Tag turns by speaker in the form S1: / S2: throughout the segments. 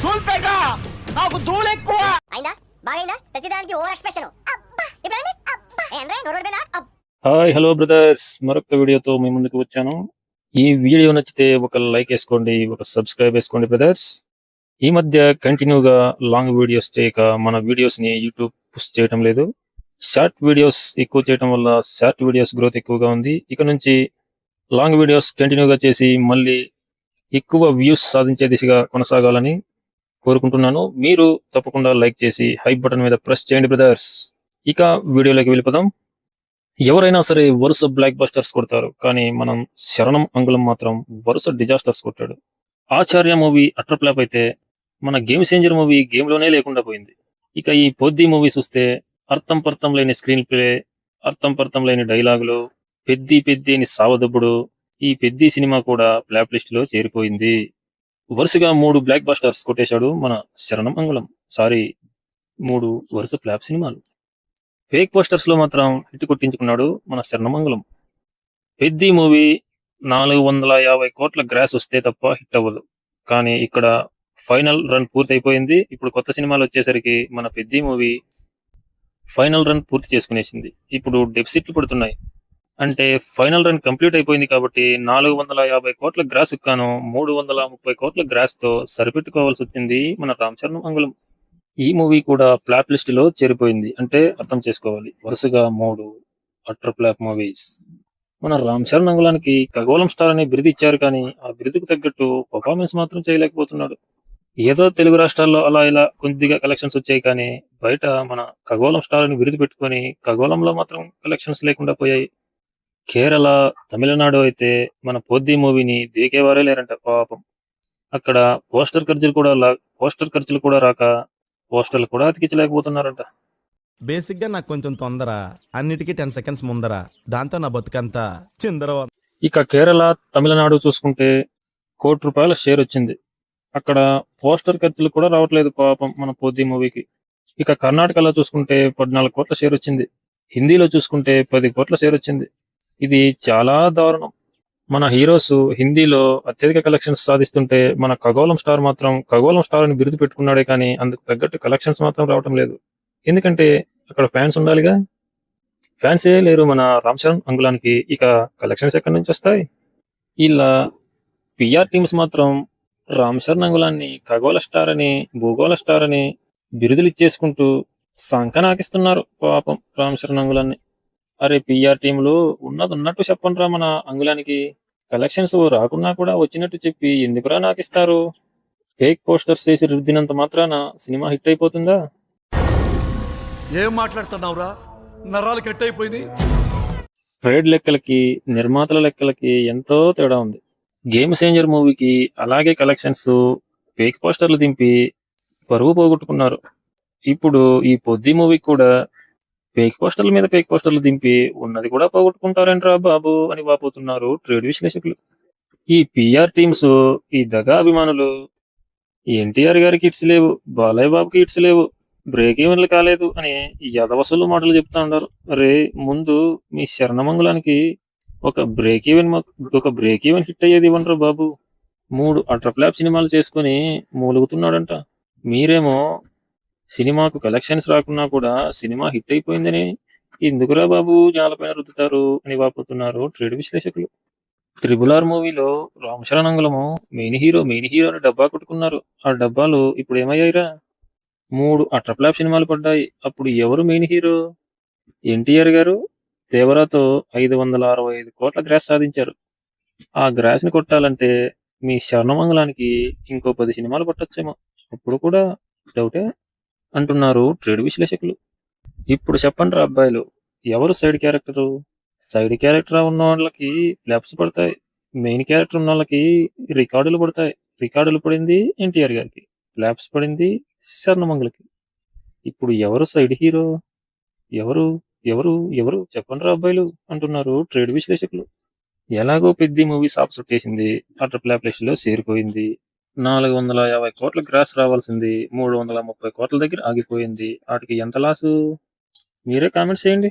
S1: దూల్పేట నాకు దూలు ఎక్కువ అయిందా బాగైందా ప్రతిదానికి over expression
S2: hi hello brothers, మరొక వీడియోతో మీ ముందుకు వచ్చాను. ఈ వీడియో నచ్చితే ఒక లైక్ వేసుకోండి, ఒక సబ్స్క్రైబ్ వేసుకోండి బ్రదర్స్. ఈ మధ్య కంటిన్యూగా లాంగ్ వీడియోస్ చేయక మన వీడియోస్ ని యూట్యూబ్ పుష్ చేయటం లేదు. షార్ట్ వీడియోస్ ఎక్కువ చేయటం వల్ల షార్ట్ వీడియోస్ గ్రోత్ ఎక్కువగా ఉంది. ఇక నుంచి లాంగ్ వీడియోస్ కంటిన్యూగా చేసి మళ్ళీ ఎక్కువ వ్యూస్ సాధించే దిశగా కొనసాగాలని కోరుకుంటున్నాను. మీరు తప్పకుండా లైక్ చేసి హైప్ బటన్ మీద ప్రెస్ చేయండి బ్రదర్స్. ఇక వీడియోలోకి వెళ్ళిపోదాం. ఎవరైనా సరే వరుస బ్లాక్ బస్టర్స్ కొడతారు, కానీ మనం శరణం అంగుళం మాత్రం వరుస డిజాస్టర్స్ కొట్టాడు. ఆచార్య మూవీ అట్టర్ ఫ్లాప్ అయితే మన గేమ్ చేంజర్ మూవీ గేమ్ లోనే లేకుండా పోయింది. ఇక ఈ పొద్ది మూవీ చూస్తే అర్థం పర్థం లేని స్క్రీన్ ప్లే, అర్థం పర్థం లేని డైలాగులు, పెద్ది అని సావదబ్బుడు. ఈ పెద్ది సినిమా కూడా ఫ్లాప్ లిస్ట్ లో చేరిపోయింది. వరుసగా 3 బ్లాక్ బస్టర్స్ కొట్టేశాడు మన శరణం అంగుళం. సారీ, 3 వరుస ఫ్లాప్ సినిమాలు. ఫేక్ పోస్టర్స్ లో మాత్రం హిట్ కొట్టించుకున్నాడు మన శరణమంగళం. పెద్ది మూవీ 450 కోట్ల గ్రాస్ వస్తే తప్ప హిట్ అవ్వదు, కానీ ఇక్కడ ఫైనల్ రన్ పూర్తి అయిపోయింది. ఇప్పుడు కొత్త సినిమాలు వచ్చేసరికి మన పెద్ది మూవీ ఫైనల్ రన్ పూర్తి చేసుకునేసింది. ఇప్పుడు డెఫిసిట్లు పడుతున్నాయి. అంటే ఫైనల్ రన్ కంప్లీట్ అయిపోయింది కాబట్టి 450 కోట్ల గ్రాస్ కాను 330 కోట్ల గ్రాస్ తో సరిపెట్టుకోవాల్సి వచ్చింది మన రామ్ చరణ్ అంగుళం. ఈ మూవీ కూడా ఫ్లాప్ లిస్ట్ లో చేరిపోయింది. అంటే అర్థం చేసుకోవాలి, వరుసగా 3 అట్టర్ ఫ్లాప్ మూవీస్. మన రామ్ చరణ్ అంగుళానికి ఖగోళం స్టార్ అనే బిరుదు ఇచ్చారు, కానీ ఆ బిరుదుకు తగ్గట్టు పర్ఫార్మెన్స్ మాత్రం చేయలేకపోతున్నాడు. ఏదో తెలుగు రాష్ట్రాల్లో అలా ఇలా కొద్దిగా కలెక్షన్స్ వచ్చాయి, కానీ బయట మన ఖగోళం స్టార్ అని బిరుదు పెట్టుకొని ఖగోళంలో మాత్రం కలెక్షన్స్ లేకుండా పోయాయి. కేరళ, తమిళనాడు అయితే మన పొద్ది మూవీని దేకేవారే లేరంట పాపం. అక్కడ పోస్టర్ ఖర్చులు కూడా రాక పోస్టర్లు కూడా అతికించలేకపోతున్నారంట.
S3: బేసిక్ గా నాకు కొంచెం తొందర, అన్నిటికీ 10 సెకండ్స్ ముందర, దాంతో నా బతుకంతా చిందర.
S2: ఇక కేరళ, తమిళనాడు చూసుకుంటే ₹1 షేర్ వచ్చింది. అక్కడ పోస్టర్ ఖర్చులు కూడా రావట్లేదు పాపం మన పొద్ది మూవీకి. ఇక కర్ణాటకలో చూసుకుంటే 14 కోట్ల షేర్ వచ్చింది. హిందీలో చూసుకుంటే 10 కోట్ల షేర్ వచ్చింది. ఇది చాలా దారుణం. మన హీరోస్ హిందీలో అత్యధిక కలెక్షన్స్ సాధిస్తుంటే మన ఖగోళం స్టార్ మాత్రం ఖగోళం స్టార్ అని బిరుదు పెట్టుకున్నాడే, కానీ అందుకు తగ్గట్టు కలెక్షన్స్ మాత్రం రావటం లేదు. ఎందుకంటే అక్కడ ఫ్యాన్స్ ఉండాలిగా. ఫ్యాన్సే లేరు మన రామ్ చరణ్ అంగుళానికి, ఇక కలెక్షన్స్ ఎక్కడి నుంచి వస్తాయి? ఇలా పిఆర్ టీమ్స్ మాత్రం రామ్ చరణ్ అంగుళాన్ని ఖగోళ స్టార్ అని, భూగోళ స్టార్ అని బిరుదులు ఇచ్చేసుకుంటూ సంకనాకిస్తున్నారు పాపం రామ్ చరణ్ అంగుళాన్ని. అరే పిఆర్ టీంలు ఉన్నట్టు చెప్పండి రా మన అంగుళానికి. కలెక్షన్స్ రాకున్నా కూడా వచ్చినట్టు చెప్పి ఎందుకురా నాకిస్తారు? ఫేక్ పోస్టర్స్ చేసి రుద్దినంత మాత్రాన సినిమా హిట్ అయిపోతుందా?
S4: ఏం మాట్లాడుతున్నావురా? నరాలు కట్ అయిపోయింది.
S2: ట్రేడ్ లెక్కలకి, నిర్మాతల లెక్కలకి ఎంతో తేడా ఉంది. గేమ్ చేంజర్ మూవీకి అలాగే కలెక్షన్స్ ఫేక్ పోస్టర్లు దింపి పరువు పోగొట్టుకున్నారు. ఇప్పుడు ఈ పొద్ది మూవీ కూడా ఫేక్ పోస్టర్ల మీద ఫేక్ పోస్టర్లు దింపి ఉన్నది కూడా పోగొట్టుకుంటారేంట్రా బాబు అని వాపోతున్నారు ట్రేడ్ విశ్లేషకులు. ఈ పిఆర్ టీమ్స్, ఈ దగా అభిమానులు ఎన్టీఆర్ గారికి హిట్స్ లేవు, బాలయ్య బాబుకి హిట్స్ లేవు, బ్రేక్ ఈవెన్లు కాలేదు అని యదవసలు మాటలు చెప్తా ఉన్నారు. అరే ముందు మీ శరణమంగుళానికి ఒక బ్రేక్ ఈవెన్ హిట్ అయ్యేది ఇవ్వండ్రా బాబు. 3 అట్టర్ ఫ్లాప్ సినిమాలు చేసుకుని మూలుగుతున్నాడంట. మీరేమో సినిమాకు కలెక్షన్స్ రాకున్నా కూడా సినిమా హిట్ అయిపోయిందని ఎందుకురా బాబు జాలపైన రుద్దుతారు అని వాపోతున్నారు ట్రేడ్ విశ్లేషకులు. RRR మూవీలో రామ్ చరణ్ అంగుళము మెయిన్ హీరో అని డబ్బా కొట్టుకున్నారు. ఆ డబ్బాలు ఇప్పుడు ఏమయ్యాయిరా? 3 అట్టర్ ఫ్లాప్ సినిమాలు పడ్డాయి. అప్పుడు ఎవరు మెయిన్ హీరో? ఎన్టీఆర్ గారు దేవరాతో 565 కోట్ల గ్రాస్ సాధించారు. ఆ గ్రాస్ ని కొట్టాలంటే మీ శరణమంగళానికి ఇంకో 10 సినిమాలు పట్టొచ్చేమో. అప్పుడు కూడా డౌటే అంటున్నారు ట్రేడ్ విశ్లేషకులు. ఇప్పుడు చెప్పండి రా అబ్బాయిలు, ఎవరు సైడ్ క్యారెక్టరు? సైడ్ క్యారెక్టర్ ఉన్న వాళ్ళకి ఫ్లాప్స్ పడతాయి, మెయిన్ క్యారెక్టర్ ఉన్న వాళ్ళకి రికార్డులు పడతాయి. రికార్డులు పడింది ఎన్టీఆర్ గారికి, ఫ్లాప్స్ పడింది శరణమంగళకి. ఇప్పుడు ఎవరు సైడ్ హీరో? ఎవరు ఎవరు ఎవరు చెప్పండి రా అబ్బాయిలు అంటున్నారు ట్రేడ్ విశ్లేషకులు. ఎలాగో పెద్ద మూవీ సాప్ చుట్టేసింది, అట్టర్ ఫ్లాప్ లిస్ట్ లో చేరిపోయింది. 450 కోట్ల గ్రాస్ రావాల్సింది 330 కోట్ల దగ్గర ఆగిపోయింది. వాటికి ఎంత లాసు? మీరే కామెంట్స్ చేయండి.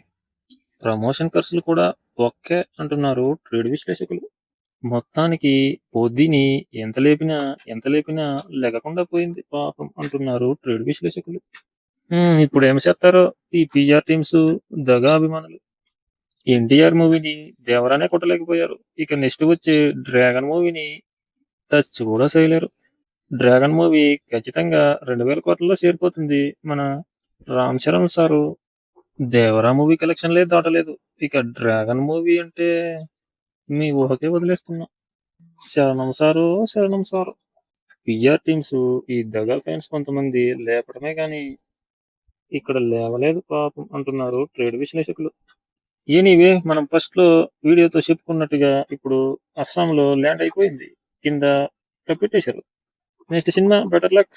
S2: ప్రమోషన్ ఖర్చులు కూడా ఒకే అంటున్నారు ట్రేడ్ విశ్లేషకులు. మొత్తానికి పొద్దుని ఎంత లేపినా లెగకుండా పోయింది పాపం అంటున్నారు ట్రేడ్ విశ్లేషకులు. ఇప్పుడు ఏమి చేస్తారో ఈ పిఆర్ టీమ్స్, దగా అభిమానులు. ఎన్టీఆర్ మూవీని దేవరానే కొట్టలేకపోయారు. ఇక నెక్స్ట్ వచ్చే డ్రాగన్ మూవీని టచ్ కూడా చేయలేరు. డ్రాగన్ మూవీ ఖచ్చితంగా 2000 కోట్లలో చేరిపోతుంది. మన రామ్ చరణ్ సారు దేవరా మూవీ కలెక్షన్లే దాటలేదు. ఇక డ్రాగన్ మూవీ అంటే మీ ఊహకే వదిలేస్తున్నా. శరణం సారు, శరణం సారు. పిఆర్ టీమ్స్, ఈ దగా ఫ్యాన్స్ కొంతమంది లేపడమే గాని ఇక్కడ లేవలేదు పాపం అంటున్నారు ట్రేడ్ విశ్లేషకులు. ఎనీవే, మనం ఫస్ట్ లో వీడియోతో చెప్పుకున్నట్టుగా ఇప్పుడు అస్సాంలో ల్యాండ్ అయిపోయింది. కింద పెట్టేశారు. Next cinema better luck.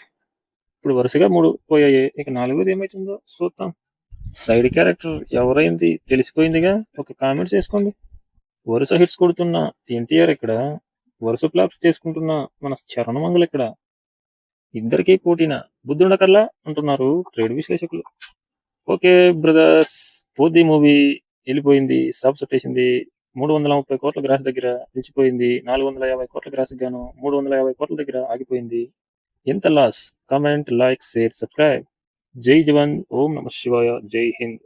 S2: ఇప్పుడు వరుసగా 3 పోయాయి. ఇక 4వది ఏమైతుందో చూద్దాం. సైడ్ క్యారెక్టర్ ఎవరైంది తెలిసిపోయిందిగా. ఒక కామెంట్స్ చేసుకోండి. వరుస హిట్స్ కొడుతున్న ఎన్టీఆర్ ఇక్కడ, వరుస ఫ్లాప్స్ చేసుకుంటున్న మన చరణమంగళ ఇక్కడ. ఇద్దరికీ పోటీనా బుద్ధుండకల్లా అంటున్నారు ట్రేడ్ విశ్లేషకులు. ఓకే బ్రదర్స్, పోది మూవీ వెళ్ళిపోయింది, సబ్స్ వచ్చేసింది. 330 కోట్ల గ్రాస్ దగ్గర నిలిచిపోయింది. 450 కోట్ల గ్రాస్ గాను 350 కోట్ల దగ్గర ఆగిపోయింది. ఎంత loss? Comment, like, share, subscribe. జై జవాన్, ఓం నమ శివాయ, జై హింద్.